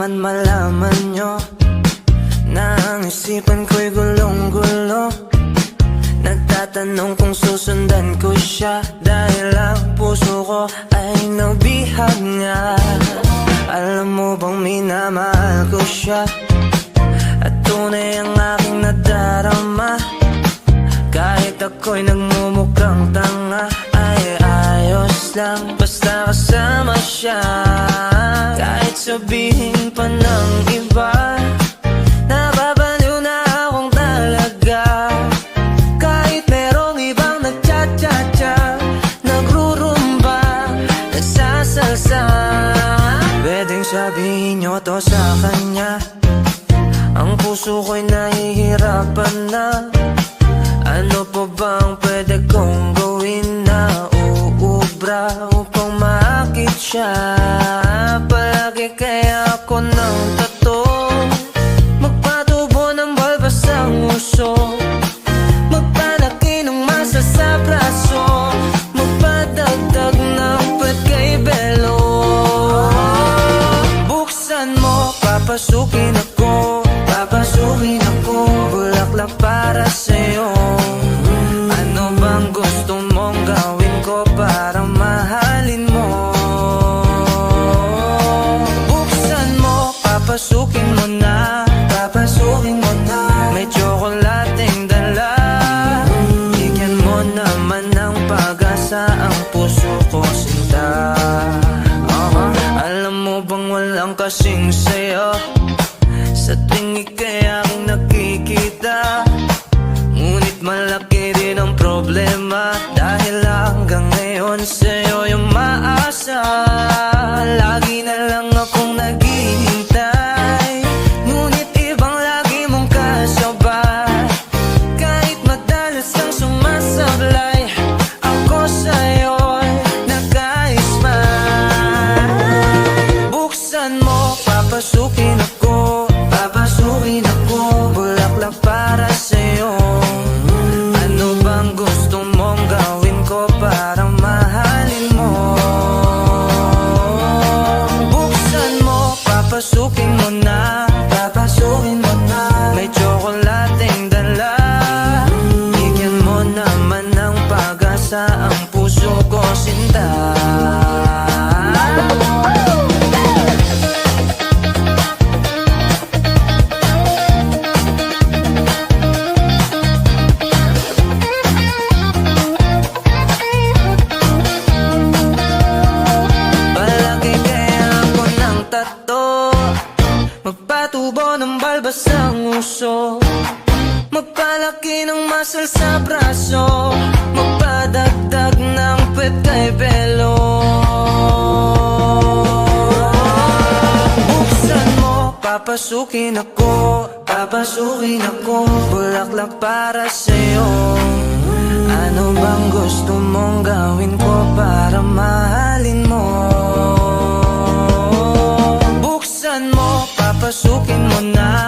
naman malaman nyo na ang isipan ko'y gulong-gulo. Nagtatanong kung susundan ko siya dahil ang puso ko ay nabihag nga. Alam mo bang minamahal ko siya at tunay ang aking nadarama. Kahit ako'y nagmumukhang tanga, ay ayos lang basta kasama siya. Kahit sabihin pa ng iba, nababaliw na akong talaga. Kahit merong ibang nagcha-cha-cha, nagrurumba, nagsasalsa. Pwedeng sabihin nyo to sa kanya, ang puso ko'y nahihirapan na. Ano pa bang pwede kong gawin na uubra upang maakit siya? Palagi kaya ako ng tato, magpatubo ng balbas ang uso, magpalaki ng masa sa braso, magpadagdag ng puwet kay belo. Buksan mo, papasukin ako, papasukin ako, bulaklak para sa'yo. Ano bang gusto mong gawin ko para mahalin mo? Buksan mo, papasukin mo na, papasukin mo na. May tsokolating dala, bigyan mo naman ng pag-asa ang puso ko, sinta. Alam mo bang walang kasing sayo sa tuwing ika'y aking nakikita? Ngunit malaki rin ang problema, dahil hanggang ngayon sa'yo yung maasa. Lagi na lang akong naghihintay, ngunit ibang lagi mong kasabay. Kahit madalas kang sumasablay, ako sa'yo'y nag-i-smile. Buksan mo, papasukin ako, papasukin ako, bulaklak para sa'yo. Ano bang gusto mong gawin ko para mahalin mo? Buksan mo, papasukin mo na, papasukin mo na. May tsokolating dala, bigyan mo naman ng pag-asa ang puso ko, sinta. Magpatubo ng balbas ang uso, magpalaki ng muscle sa braso, magpadagdag ng puwet kay belo. Buksan mo, papasukin ako, papasukin ako, bulaklak para sa'yo. Ano bang gusto mong gawin ko para mahalin mo? Buksan mo, papasukin mo na,